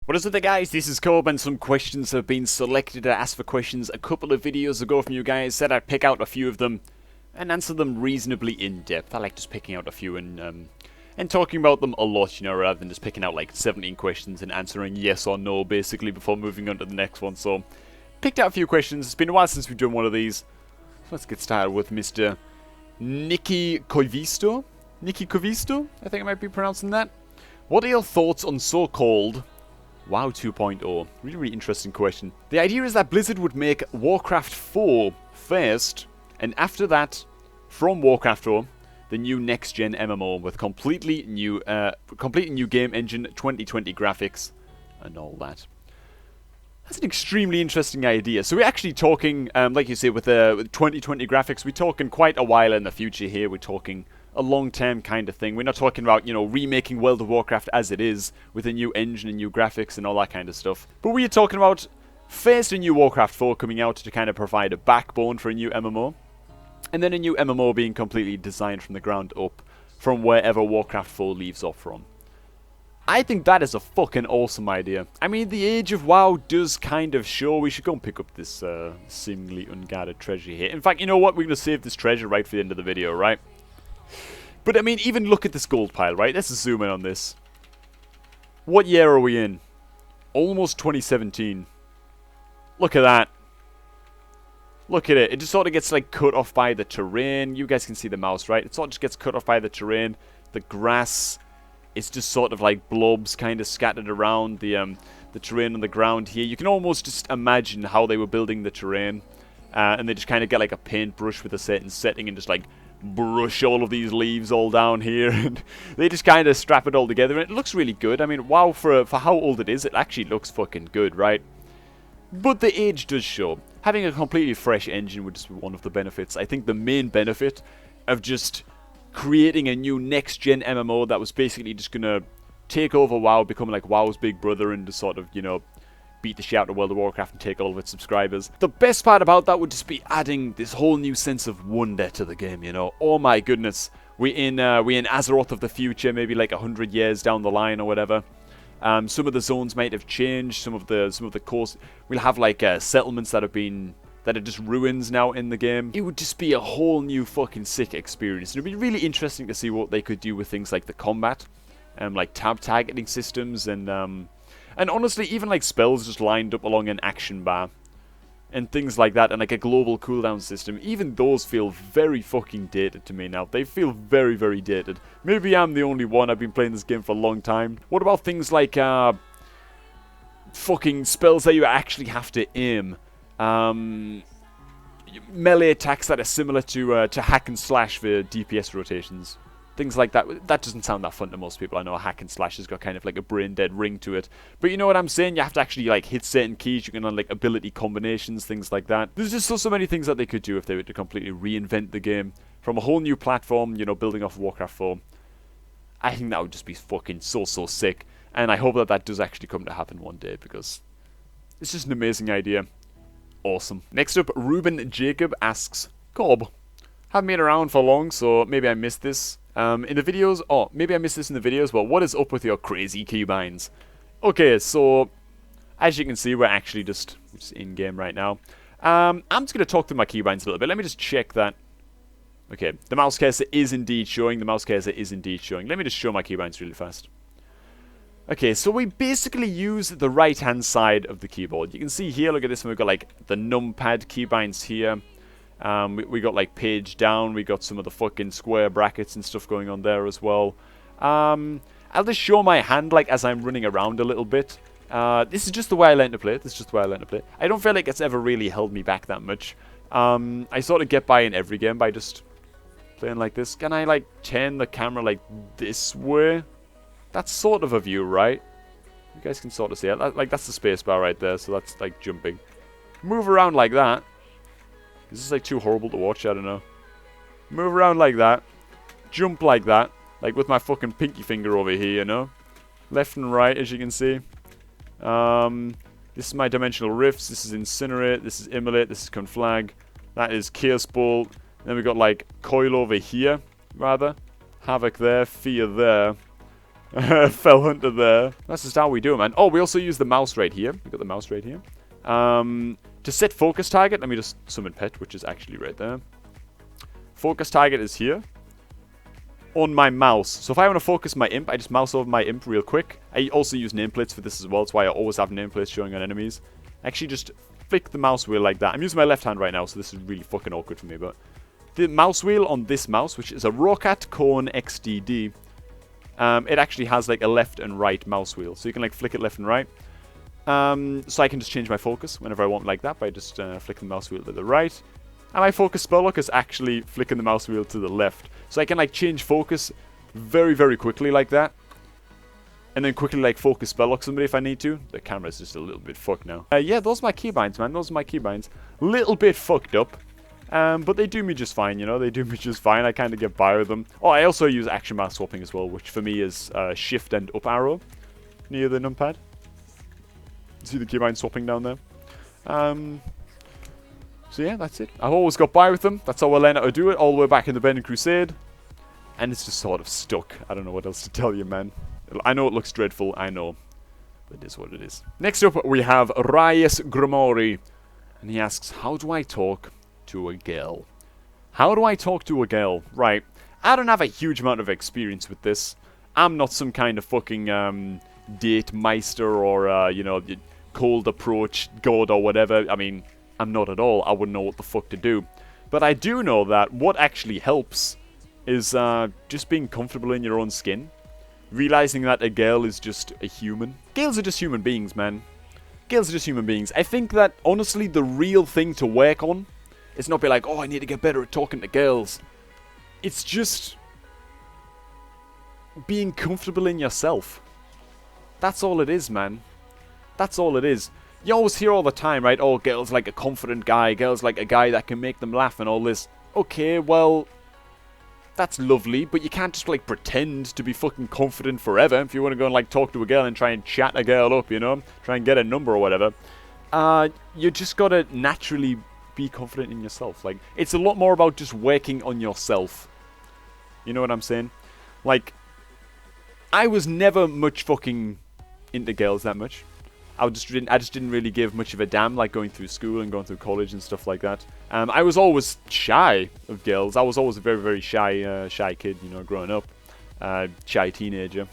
What is it there, guys? This is Keybinds. Some questions have been selected. I asked for questions a couple of videos ago from you guys. Said I'd pick out a few of them and answer them reasonably in depth. I like just picking out a few and talking about them a lot, you know, rather than just picking out like 17 questions and answering yes or no basically before moving on to the next one. So picked out a few questions. It's been a while since we've done one of these. So let's get started with Mr. Nicky Koivisto. Nicky Koivisto, I think I might be pronouncing that. What are your thoughts on so-called WoW 2.0? Really, really interesting question. The idea is that Blizzard would make Warcraft 4 first, and after that, from Warcraft 4, the new next-gen MMO with completely new game engine, 2020 graphics, and all that. That's an extremely interesting idea. So we're actually talking, like you say, with 2020 graphics, we're talking quite a while in the future here. We're talking a long-term kind of thing. We're not talking about, you know, remaking World of Warcraft as it is with a new engine and new graphics and all that kind of stuff. But we are talking about first a new Warcraft 4 coming out to kind of provide a backbone for a new MMO, and then a new MMO being completely designed from the ground up from wherever Warcraft 4 leaves off from. I think that is a fucking awesome idea. I mean, the age of WoW does kind of show. We should go and pick up this seemingly unguarded treasure here. In fact, you know what? We're going to save this treasure right for the end of the video, right? But I mean, even look at this gold pile, right? Let's zoom in on this. What year are we in? Almost 2017. Look at that. Look at it. It just sort of gets like cut off by the terrain. You guys can see the mouse, right? It sort of just gets cut off by the terrain. The grass is just sort of like blobs kind of scattered around the terrain on the ground here. You can almost just imagine how they were building the terrain. And they just kind of get like a paintbrush with a certain setting and just like brush all of these leaves all down here, and they just kind of strap it all together, and it looks really good. I mean, wow, for how old it is, it actually looks fucking good, right? But the age does show. Having a completely fresh engine would just be one of the benefits. I think the main benefit of just creating a new next-gen MMO that was basically just gonna take over WoW, become like WoW's big brother, and just sort of, you know, beat the shit out of World of Warcraft and take all of its subscribers. The best part about that would just be adding this whole new sense of wonder to the game, you know. Oh my goodness. We're in Azeroth of the future, maybe like 100 years down the line or whatever. Some of the zones might have changed, some of the course. We'll have like settlements that are just ruins now in the game. It would just be a whole new fucking sick experience. It'd be really interesting to see what they could do with things like the combat, like tab targeting systems, and honestly, even like spells just lined up along an action bar and things like that, and like a global cooldown system. Even those feel very fucking dated to me now. They feel very, very dated. Maybe I'm the only one. I've been playing this game for a long time. What about things like fucking spells that you actually have to aim? Melee attacks that are similar to hack and slash for DPS rotations. Things like that. That doesn't sound that fun to most people. I know hack and slash has got kind of like a brain dead ring to it. But you know what I'm saying? You have to actually like hit certain keys. You can unlock ability combinations, things like that. There's just so many things that they could do if they were to completely reinvent the game from a whole new platform, you know, building off Warcraft 4. I think that would just be fucking so sick. And I hope that that does actually come to happen one day, because it's just an amazing idea. Awesome. Next up, Ruben Jacob asks, Cobb, haven't been around for long, so maybe I missed this. In the videos, maybe I missed this in the videos, but what is up with your crazy keybinds? Okay, so, as you can see, we're actually just in-game right now. I'm just going to talk through my keybinds a little bit. Let me just check that. Okay, the mouse cursor is indeed showing. Let me just show my keybinds really fast. Okay, so we basically use the right-hand side of the keyboard. You can see here, look at this one, we've got like the numpad keybinds here. We got like page down, we got some of the fucking square brackets and stuff going on there as well. I'll just show my hand like as I'm running around a little bit. This is just the way I learned to play it. I don't feel like it's ever really held me back that much. I sort of get by in every game by just playing like this. Can I like turn the camera like this way? That's sort of a view, right? You guys can sort of see it. Like that's the spacebar right there, so that's like jumping. Move around like that. This is like too horrible to watch, I don't know. Move around like that. Jump like that. Like with my fucking pinky finger over here, you know. Left and right, as you can see. This is my dimensional rifts. This is incinerate. This is immolate. This is conflag. That is chaos bolt. Then we got like coil over here, rather. Havoc there. Fear there. Fell under there. That's just how we do it, man. Oh, we also use the mouse right here. We got the mouse right here. To set focus target, let me just summon pet, which is actually right there. Focus target is here. On my mouse. So if I want to focus my imp, I just mouse over my imp real quick. I also use nameplates for this as well. That's why I always have nameplates showing on enemies. Actually, just flick the mouse wheel like that. I'm using my left hand right now, so this is really fucking awkward for me, but the mouse wheel on this mouse, which is a Rocat Cone XDD, it actually has like a left and right mouse wheel, so you can like flick it left and right. So I can just change my focus whenever I want like that by just flicking the mouse wheel to the right. And my focus spell lock is actually flicking the mouse wheel to the left, so I can like change focus very, very quickly like that. And then quickly, like, focus spell lock somebody if I need to. The camera's just a little bit fucked now. Yeah, those are my keybinds, man. Those are my keybinds. Little bit fucked up. But they do me just fine, you know. They do me just fine. I kind of get by with them. Oh, I also use action bar swapping as well, which for me is shift and up arrow near the numpad. See the keybind swapping down there? So yeah, that's it. I've always got by with them. That's how I learned how to do it, all the way back in the Burning Crusade. And it's just sort of stuck. I don't know what else to tell you, man. I know it looks dreadful, I know. But it is what it is. Next up, we have Reyes Grimori. And he asks, how do I talk to a girl? How do I talk to a girl? Right. I don't have a huge amount of experience with this. I'm not some kind of fucking date meister or, you know, cold approach god or whatever. I mean, I'm not at all. I wouldn't know what the fuck to do. But I do know that what actually helps is just being comfortable in your own skin. Realizing that a girl is just a human. Girls are just human beings, man. Girls are just human beings. I think that, honestly, the real thing to work on is not be like, oh, I need to get better at talking to girls. It's just being comfortable in yourself. That's all it is, man. That's all it is. You always hear all the time, right? Oh, girls like a confident guy. Girls like a guy that can make them laugh and all this. Okay, well, that's lovely, but you can't just, like, pretend to be fucking confident forever. If you want to go and, like, talk to a girl and try and chat a girl up, you know? Try and get a number or whatever. You just gotta naturally be confident in yourself. Like, it's a lot more about just working on yourself. You know what I'm saying? Like, I was never much fucking into girls that much. I just didn't really give much of a damn, like going through school and going through college and stuff like that. I was always shy of girls. I was always a very, very shy kid, you know, growing up. Shy teenager.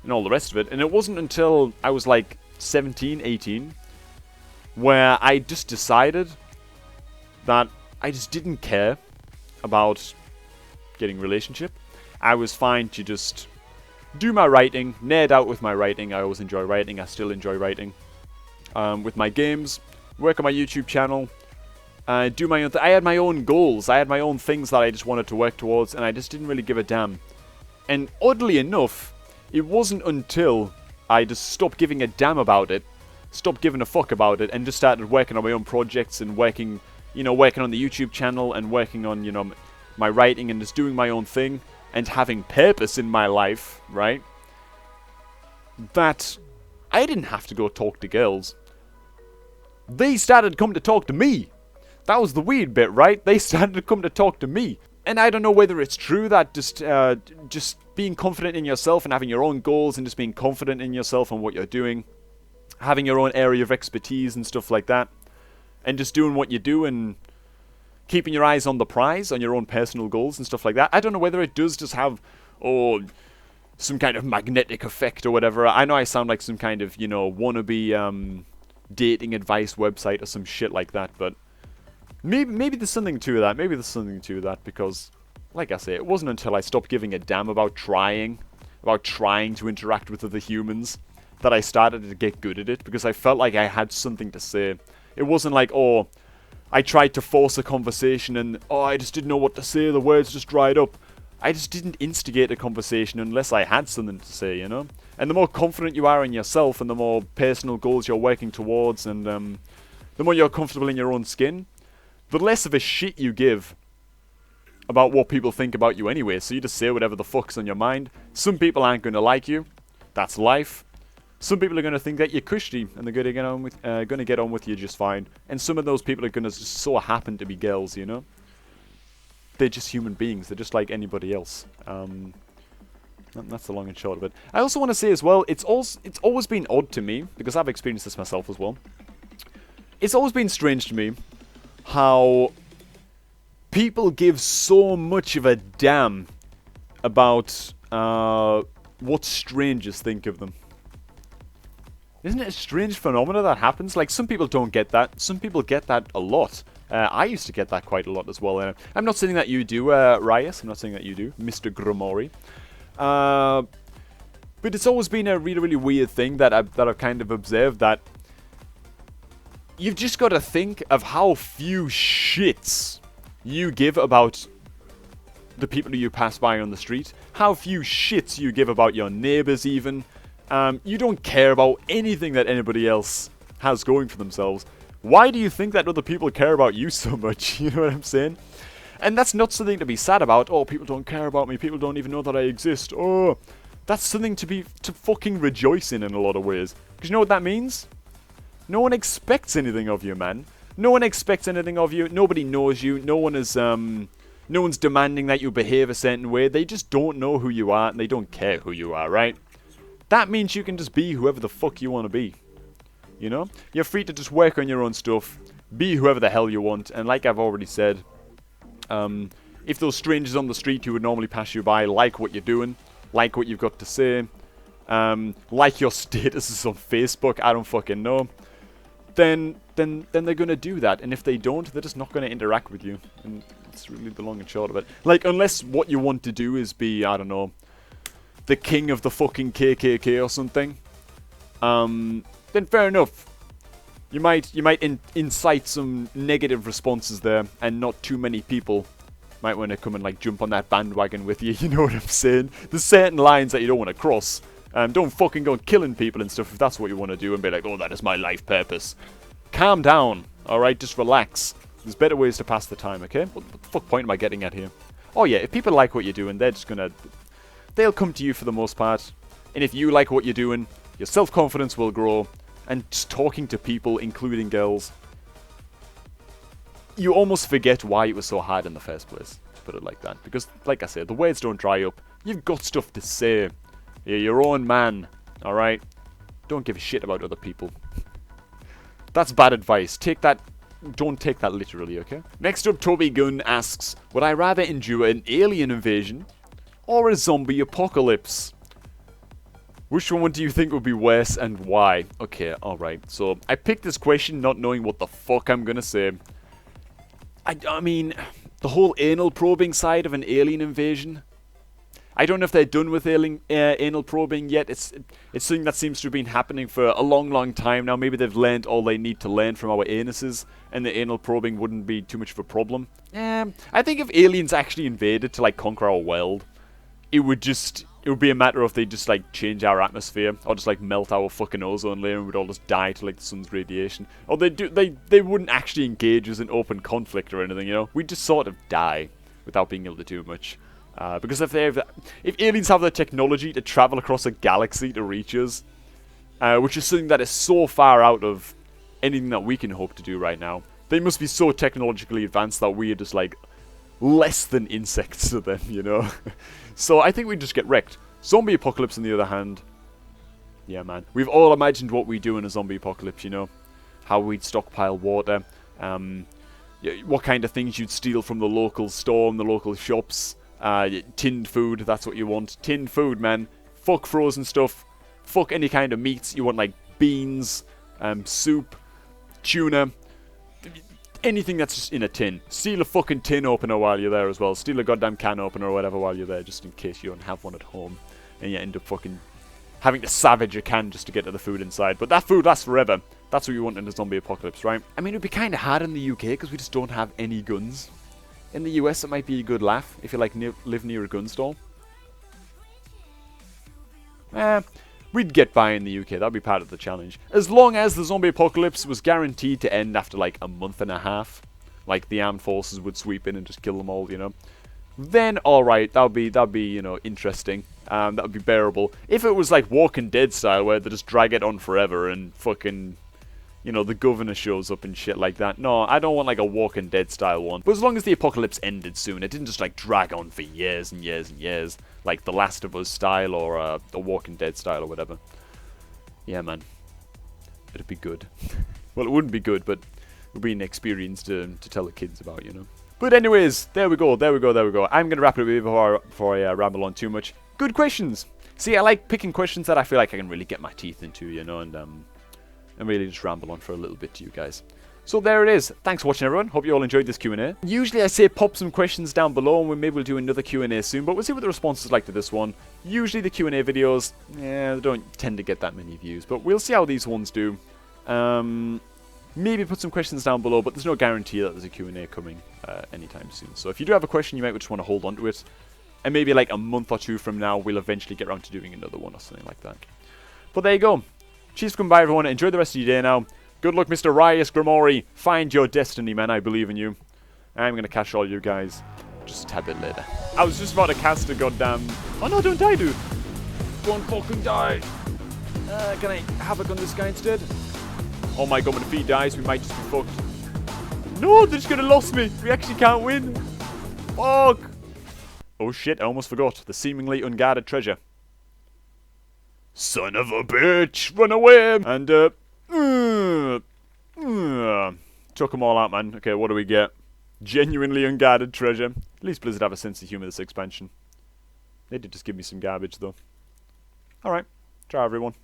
And all the rest of it. And it wasn't until I was like 17, 18, where I just decided that I just didn't care about getting a relationship. I was fine to just do my writing, nerd out with my writing. I always enjoy writing. I still enjoy writing. With my games, work on my YouTube channel, do my own I had my own goals. I had my own things that I just wanted to work towards, and I just didn't really give a damn. And oddly enough, it wasn't until I just stopped giving a damn about it, stopped giving a fuck about it, and just started working on my own projects and working, you know, working on the YouTube channel and working on, you know, my writing and just doing my own thing. And having purpose in my life, right? That I didn't have to go talk to girls. They started to come to talk to me. That was the weird bit, right? They started to come to talk to me. And I don't know whether it's true that just being confident in yourself and having your own goals and just being confident in yourself and what you're doing, having your own area of expertise and stuff like that, and just doing what you do and keeping your eyes on the prize, on your own personal goals and stuff like that. I don't know whether it does just have, some kind of magnetic effect or whatever. I know I sound like some kind of, you know, wannabe dating advice website or some shit like that, but maybe there's something to that. Maybe there's something to that because, like I say, it wasn't until I stopped giving a damn about trying to interact with other humans that I started to get good at it because I felt like I had something to say. It wasn't like, oh, I tried to force a conversation and, oh, I just didn't know what to say, the words just dried up. I just didn't instigate a conversation unless I had something to say, you know? And the more confident you are in yourself and the more personal goals you're working towards and the more you're comfortable in your own skin, the less of a shit you give about what people think about you anyway. So you just say whatever the fuck's on your mind. Some people aren't going to like you. That's life. Some people are going to think that you're cushy and they're going to get on with you just fine. And some of those people are going to just so happen to be girls, you know? They're just human beings. They're just like anybody else. That's the long and short of it. I also want to say as well, it's always been odd to me, because I've experienced this myself as well. It's always been strange to me how people give so much of a damn about what strangers think of them. Isn't it a strange phenomena that happens? Like, some people don't get that. Some people get that a lot. I used to get that quite a lot as well. I'm not saying that you do, Riot. I'm not saying that you do, Mr. Gromori. But it's always been a really, really weird thing that I've kind of observed, that you've just got to think of how few shits you give about the people who you pass by on the street. How few shits you give about your neighbours even. You don't care about anything that anybody else has going for themselves. Why do you think that other people care about you so much? You know what I'm saying? And that's not something to be sad about. Oh, people don't care about me. People don't even know that I exist. Oh, that's something to fucking rejoice in a lot of ways. Because you know what that means? No one expects anything of you, man. No one expects anything of you. Nobody knows you. No one is, no one's demanding that you behave a certain way. They just don't know who you are, and they don't care who you are, right? That means you can just be whoever the fuck you want to be. You know? You're free to just work on your own stuff, be whoever the hell you want, and like I've already said, if those strangers on the street who would normally pass you by like what you're doing, like what you've got to say, like your statuses on Facebook, I don't fucking know, then they're gonna do that, and if they don't, they're just not gonna interact with you, and it's really the long and short of it. Like, unless what you want to do is be, I don't know, the king of the fucking KKK or something, then fair enough. You might incite some negative responses there, and not too many people might want to come and like jump on that bandwagon with you. You know what I'm saying? There's certain lines that you don't want to cross. Don't fucking go killing people and stuff if that's what you want to do, and be like, oh, that is my life purpose. Calm down, alright? Just relax. There's better ways to pass the time, okay? What the fuck point am I getting at here? Oh yeah, if people like what you're doing, they're just gonna... They'll come to you for the most part. And if you like what you're doing, your self-confidence will grow. And just talking to people, including girls, you almost forget why it was so hard in the first place, to put it like that. Because, like I said, the words don't dry up. You've got stuff to say. You're your own man, alright? Don't give a shit about other people. That's bad advice. Don't take that literally, okay? Next up, Toby Gunn asks, would I rather endure an alien invasion or a zombie apocalypse? Which one do you think would be worse and why? Okay, alright. So, I picked this question not knowing what the fuck I'm gonna say. I mean, the whole anal probing side of an alien invasion. I don't know if they're done with anal probing yet. It's something that seems to have been happening for a long, long time now. Maybe they've learned all they need to learn from our anuses, and the anal probing wouldn't be too much of a problem. I think if aliens actually invaded to, like, conquer our world, it would be a matter of they just, like, change our atmosphere, or just, like, melt our fucking ozone layer and we'd all just die to, like, the sun's radiation. Or they wouldn't actually engage us in open conflict or anything, you know? We'd just sort of die without being able to do much. Because if aliens have the technology to travel across a galaxy to reach us, which is something that is so far out of anything that we can hope to do right now, they must be so technologically advanced that we are just, like, less than insects to them, you know? So I think we'd just get wrecked. Zombie apocalypse, on the other hand, yeah, man. We've all imagined what we do in a zombie apocalypse, you know? How we'd stockpile water, what kind of things you'd steal from the local store and the local shops. Tinned food, that's what you want. Tinned food, man. Fuck frozen stuff. Fuck any kind of meats. You want, like, beans, soup, tuna, anything that's just in a tin. Steal a fucking tin opener while you're there as well. Steal a goddamn can opener or whatever while you're there, just in case you don't have one at home. And you end up fucking having to savage a can just to get to the food inside. But that food lasts forever. That's what you want in a zombie apocalypse, right? I mean, it would be kind of hard in the UK because we just don't have any guns. In the US, it might be a good laugh if you, like, live near a gun store. We'd get by in the UK. That'd be part of the challenge. As long as the zombie apocalypse was guaranteed to end after, like, a month and a half. Like, the armed forces would sweep in and just kill them all, you know. Then, alright, that'd be, you know, interesting. That would be bearable. If it was, like, Walking Dead style, where they just drag it on forever and fucking you know, the governor shows up and shit like that. No, I don't want like a Walking Dead style one. But as long as the apocalypse ended soon, it didn't just like drag on for years and years and years, like The Last of Us style or a Walking Dead style or whatever. Yeah, man. It'd be good. Well, it wouldn't be good, but it would be an experience to tell the kids about, you know. But anyways, there we go. I'm going to wrap it up before I ramble on too much. Good questions. See, I like picking questions that I feel like I can really get my teeth into, you know, and really just ramble on for a little bit to you guys. So there it is. Thanks for watching, everyone. Hope you all enjoyed this Q&A. Usually I say pop some questions down below, and maybe we'll do another Q&A soon, but we'll see what the response is like to this one. Usually the Q&A videos, they don't tend to get that many views, but we'll see how these ones do. Maybe put some questions down below, but there's no guarantee that there's a Q&A coming anytime soon. So if you do have a question, you might just want to hold on to it. And maybe like a month or two from now, we'll eventually get around to doing another one or something like that. But there you go. Cheers for coming by, everyone. Enjoy the rest of your day now. Good luck, Mr. Rias Grimori. Find your destiny, man. I believe in you. I'm going to catch all you guys just a tad bit later. I was just about to cast a goddamn... Oh, no, don't die, dude. Don't fucking die. Can I havoc on this guy instead? Oh my god, when if he dies, we might just be fucked. No, they're just going to lost me. We actually can't win. Fuck. Oh, shit. I almost forgot. The seemingly unguarded treasure. Son of a bitch, run away! And, took them all out, man. Okay, what do we get? Genuinely unguarded treasure. At least Blizzard have a sense of humor this expansion. They did just give me some garbage, though. Alright, ciao, everyone.